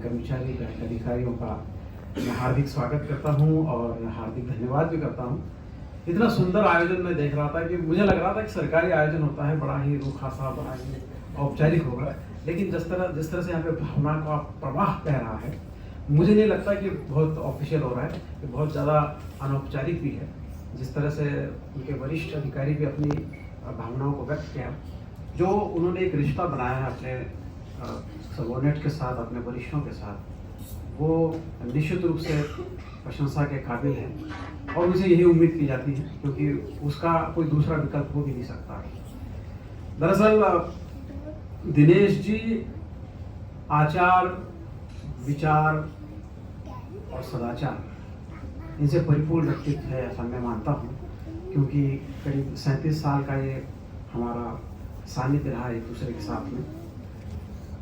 कर्मचारी बैंक अधिकारियों का मैं हार्दिक स्वागत करता हूं और हार्दिक धन्यवाद भी करता हूं। इतना सुंदर आयोजन मैं देख रहा था कि मुझे लग रहा था कि सरकारी आयोजन होता है बड़ा ही रूखा सा, बड़ा ही औपचारिक होगा, लेकिन जिस तरह से यहाँ पे भावना का प्रवाह बह रहा है, मुझे नहीं लगता कि बहुत ऑफिशियल हो रहा है, कि बहुत ज़्यादा अनौपचारिक भी है। जिस तरह से उनके वरिष्ठ अधिकारी भी अपनी भावनाओं को व्यक्त किया, जो उन्होंने एक रिश्ता बनाया है अपने सबॉर्डिनेट के साथ, अपने वरिष्ठों के साथ, वो निश्चित रूप से प्रशंसा के काबिल है और उनसे यही उम्मीद की जाती है, क्योंकि उसका कोई दूसरा विकल्प हो भी नहीं सकता। दरअसल दिनेश जी आचार, विचार और सदाचार इनसे परिपूर्ण व्यक्तित्व है, ऐसा मैं मानता हूँ, क्योंकि करीब 37 साल का ये हमारा सानिध्य रहा एक दूसरे के साथ में।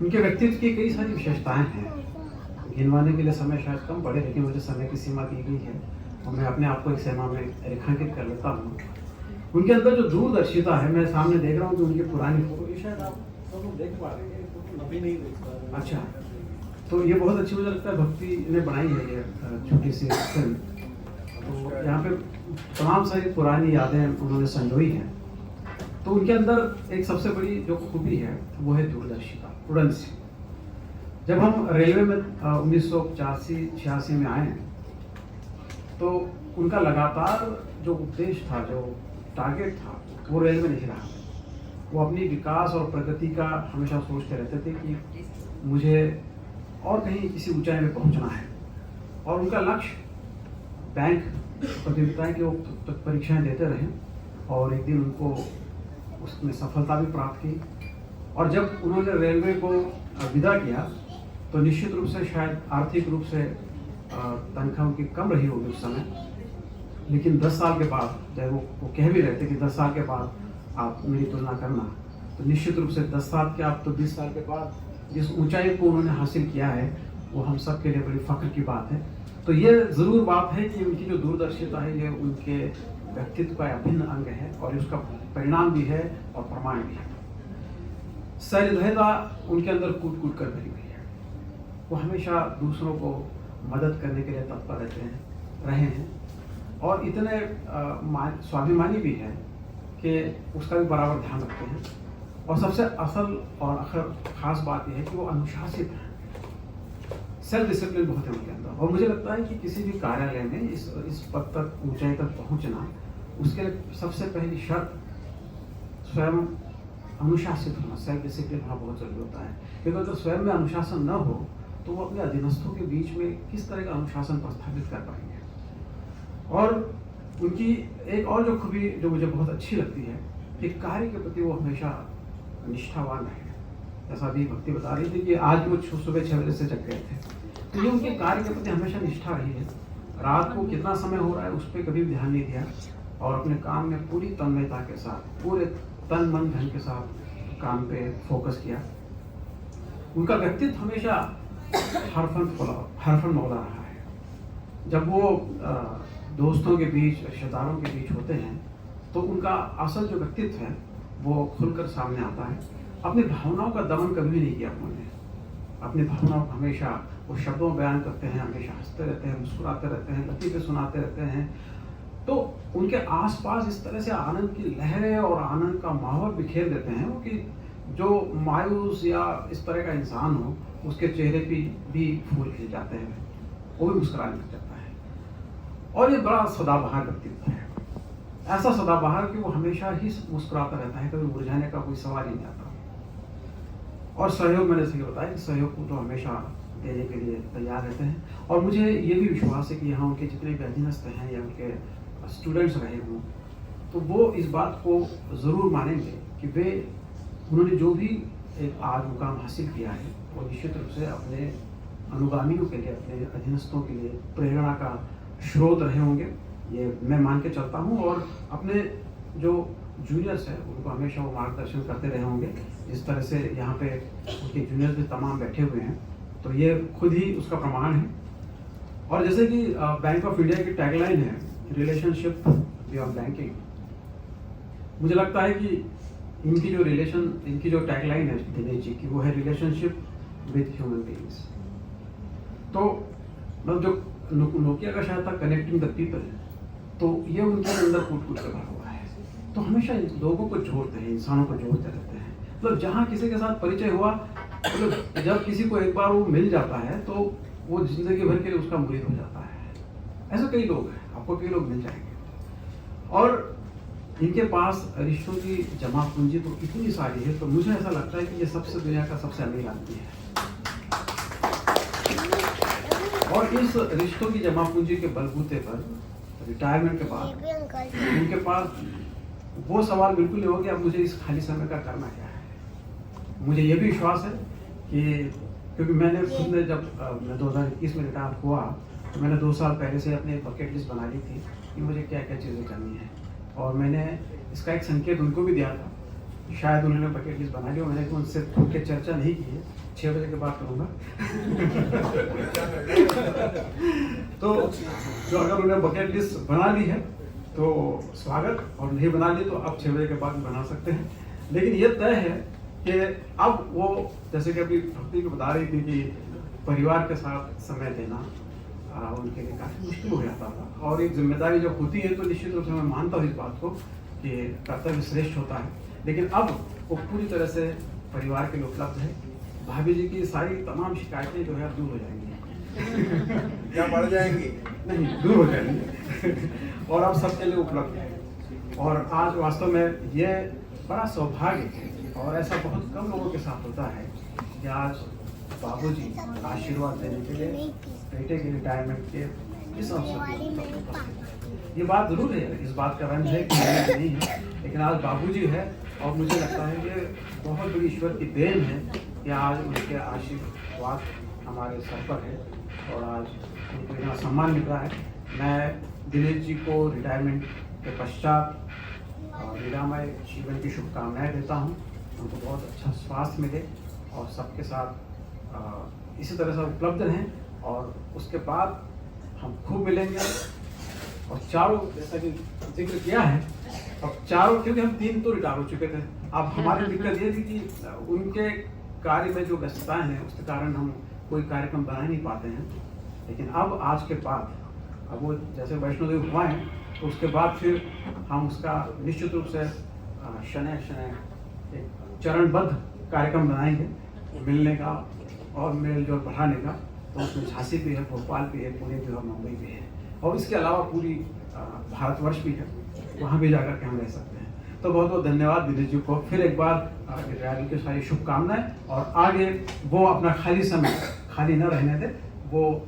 उनके व्यक्तित्व की कई सारी विशेषताएं हैं, गिनवाने के लिए समय शायद कम पड़े, लेकिन मुझे समय की सीमा दी गई है और मैं अपने आप को एक सीमा में रेखांकित कर लेता हूँ। उनके अंदर जो दूरदर्शिता है, मैं सामने देख रहा हूँ कि उनकी पुरानी फोटो, ये शायद आप सब लोग देख पा रहे हैं, अभी नहीं देख पा रहे। अच्छा, तो ये बहुत अच्छी, मुझे लगता है भक्ति ने बनाई है ये छोटी सी फिल्म। तो यहाँ पे तमाम सारी पुरानी यादें उन्होंने संजोई हैं। तो उनके अंदर एक सबसे बड़ी जो खूबी है वो है दूरदर्शिता, उड़नसी। जब हम रेलवे में 1985-86 में आए, तो उनका लगातार जो उद्देश्य था, जो टारगेट था, वो रेलवे नहीं रहा। वो अपनी विकास और प्रगति का हमेशा सोचते रहते थे कि मुझे और कहीं किसी ऊंचाई में पहुंचना है, और उनका लक्ष्य बैंक प्रतियोगिताएं की वो परीक्षाएं देते रहे और एक दिन उनको उसमें सफलता भी प्राप्त की। और जब उन्होंने रेलवे को विदा किया, तो निश्चित रूप से शायद आर्थिक रूप से तनख्वाह उनकी कम रही होगी उस समय, लेकिन 10 साल के बाद, जब वो कह भी रहे थे कि 10 साल के बाद आप मेरी तुलना करना, तो निश्चित रूप से 10 साल के आप तो 20 साल के बाद जिस ऊंचाई को उन्होंने हासिल किया है, वो हम सब के लिए बड़ी फख्र की बात है। तो ये ज़रूर बात है कि उनकी जो दूरदर्शिता है, ये उनके व्यक्तित्व का अभिन्न अंग है और उसका परिणाम भी है और प्रमाण भी है। सहृदयता उनके अंदर कूट कूट कर भरी हुई है। वो हमेशा दूसरों को मदद करने के लिए तत्पर रहे हैं और इतने स्वाभिमानी भी हैं कि उसका भी बराबर ध्यान रखते हैं। और सबसे असल और खास बात यह है कि वो अनुशासित हैं। सेल्फ डिसिप्लिन बहुत है उनके अंदर, और मुझे लगता है कि किसी भी कार्यालय में इस पद तक, ऊंचाई तक पहुंचना, उसके लिए सबसे पहली शर्त स्वयं अनुशासित होना, सेल्फ डिसिप्लिन होना बहुत जरूरी होता है। क्योंकि अगर स्वयं में अनुशासन न हो, तो वो अपने अधीनस्थों के बीच में किस तरह का अनुशासन प्रस्थापित कर पाएंगे। और उनकी एक और जो खूबी जो मुझे बहुत अच्छी लगती है कि कार्य के प्रति वो हमेशा निष्ठावान रहे। जैसा अभी भक्ति बता रही थी कि आज वो सुबह 6 बजे से जग गए थे, तो ये उनके कार्य के प्रति हमेशा निष्ठा रही है। रात को कितना समय हो रहा है उस पर कभी भी ध्यान नहीं दिया और अपने काम में पूरी तन्मयता के साथ, पूरे तन मन धन के साथ काम पे फोकस किया। उनका व्यक्तित्व हमेशा हरफन मौला रहा है। जब वो दोस्तों के बीच, रिश्तेदारों के बीच होते हैं, तो उनका असल जो व्यक्तित्व है वो खुलकर सामने आता है। अपनी भावनाओं का दमन कभी भी नहीं किया उन्होंने। अपनी भावनाओं को हमेशा वो शब्दों में बयान करते हैं, हमेशा हंसते रहते हैं, मुस्कुराते रहते हैं, लतीफ़े सुनाते रहते हैं। तो उनके आसपास इस तरह से आनंद की लहरें और आनंद का माहौल बिखेर देते हैं कि जो मायूस या इस तरह का इंसान हो, उसके चेहरे पे भी फूल खिल जाते हैं, वो भी मुस्कुराने लग जाता है। और ये बड़ा सदाबहार व्यक्तित्व है, ऐसा सदाबहार कि वो हमेशा ही मुस्कुराता रहता है, कभी मुरझाने का कोई सवाल ही नहीं आता। और सहयोग, मैंने जैसे बताया कि सहयोग को तो हमेशा देने के लिए तैयार रहते हैं। और मुझे ये भी विश्वास है कि यहाँ उनके जितने भी अधीनस्थ हैं या उनके स्टूडेंट्स रहे हों, तो वो इस बात को ज़रूर मानेंगे कि उन्होंने जो भी एक आज मुकाम हासिल किया है, वो निश्चित रूप से अपने अनुगामियों के लिए, अपने अधीनस्थों के लिए प्रेरणा का स्रोत रहे होंगे, ये मैं मान के चलता हूँ। और अपने जो जूनियर्स हैं उनको हमेशा वो मार्गदर्शन करते रहे होंगे। इस तरह से यहाँ पे उनके जूनियर्स भी तमाम बैठे हुए हैं, तो ये खुद ही उसका प्रमाण है। और जैसे कि बैंक ऑफ इंडिया की टैगलाइन है, रिलेशनशिप बियॉन्ड बैंकिंग, मुझे लगता है कि इनकी जो टैगलाइन है दिनेश जी की, वो है रिलेशनशिप विद ह्यूमन बीइंग्स। तो मतलब जो नोकिया का शायद था कनेक्टिंग द पीपल, तो ये उनके अंदर कूट कूट कर भरा हुआ है। तो हमेशा लोगों को जोड़ते हैं, इंसानों को जोड़ते रहते हैं। मतलब जहाँ किसी के साथ परिचय हुआ, मतलब जब किसी को एक बार वो मिल जाता है तो वो जिंदगी भर के लिए उसका मुरीद हो जाता है। ऐसे कई लोग हैं, आपको कई लोग मिल जाएंगे। और इनके पास रिश्तों की जमा पूंजी तो इतनी सारी है, तो मुझे ऐसा लगता है कि ये सबसे दुनिया का सबसे अमीर आदमी है। और इस रिश्तों की जमा पूंजी के बलबूते पर रिटायरमेंट के बाद उनके पास वो सवाल बिल्कुल नहीं हो कि अब मुझे इस खाली समय का करना क्या है। मुझे ये भी विश्वास है कि क्योंकि मैंने खुद ने जब मैं 2021 में रिटायर हुआ तो मैंने 2 साल पहले से अपनी बकेट लिस्ट बना ली थी कि मुझे क्या क्या चीज़ें करनी है। और मैंने इसका एक संकेत उनको भी दिया था, शायद उन्होंने बकेट लिस्ट बना ली और मैंने उनसे खुल के चर्चा नहीं की है। 6 बजे के बाद करूँगा। तो जो अगर उन्हें बकेट लिस्ट बना ली है तो स्वागत, और नहीं बना ली तो अब 6 बजे के बाद बना सकते हैं। लेकिन ये तय है कि अब वो, जैसे कि अभी भक्ति को बता रही थी कि परिवार के साथ समय देना उनके लिए काफ़ी मुश्किल हो जाता था। और एक जिम्मेदारी जब होती है तो निश्चित रूप से मैं मानता हूँ इस बात को कि कर्तव्य श्रेष्ठ होता है। लेकिन अब वो पूरी तरह से परिवार के लिए उपलब्ध है। भाभी जी की सारी तमाम शिकायतें जो है दूर हो जाएंगी। क्या बढ़ जाएंगी? नहीं, दूर हो जाएंगी और अब सबके लिए उपलब्ध है। और आज वास्तव में ये बड़ा सौभाग्य है और ऐसा बहुत कम लोगों के साथ होता है कि आज बाबूजी आशीर्वाद देने के लिए बेटे के रिटायरमेंट के इस अवसर। ये बात जरूर है, इस बात का रंज है कि नहीं है, लेकिन आज बाबूजी है और मुझे लगता है कि बहुत बड़ी ईश्वर की देन है कि आज उनके आशीर्वाद हमारे सर पर है और आज उनको इतना सम्मान मिल रहा है। मैं दिनेश जी को रिटायरमेंट के पश्चात लीलामय जीवन की शुभकामनाएं देता हूँ। उनको बहुत अच्छा स्वास्थ्य मिले और सबके साथ इसी तरह से उपलब्ध रहें और उसके बाद हम खूब मिलेंगे। और चारों, जैसा कि जिक्र किया है, अब चारों, क्योंकि हम 3 तो रिटायर हो चुके थे। अब हमारी दिक्कत ये थी कि उनके कार्य में जो व्यस्तताएं हैं उसके कारण हम कोई कार्यक्रम बना नहीं पाते हैं। लेकिन अब आज के बाद, अब वो जैसे वैष्णो देवी हुआ है तो उसके बाद फिर हम उसका निश्चित रूप से शनै एक चरणबद्ध कार्यक्रम बनाएंगे मिलने का और मेल जोल बढ़ाने का। तो उसमें झांसी भी है, भोपाल भी है, पुणे भी है, मुंबई भी है और इसके अलावा पूरी भारतवर्ष भी है, वहाँ भी जाकर के हम रह सकते हैं। तो बहुत बहुत धन्यवाद दिनेश जी को फिर एक बार रिटायरमेंट की सारी शुभकामनाएं और आगे वो अपना खाली समय खाली न रहने दे, वो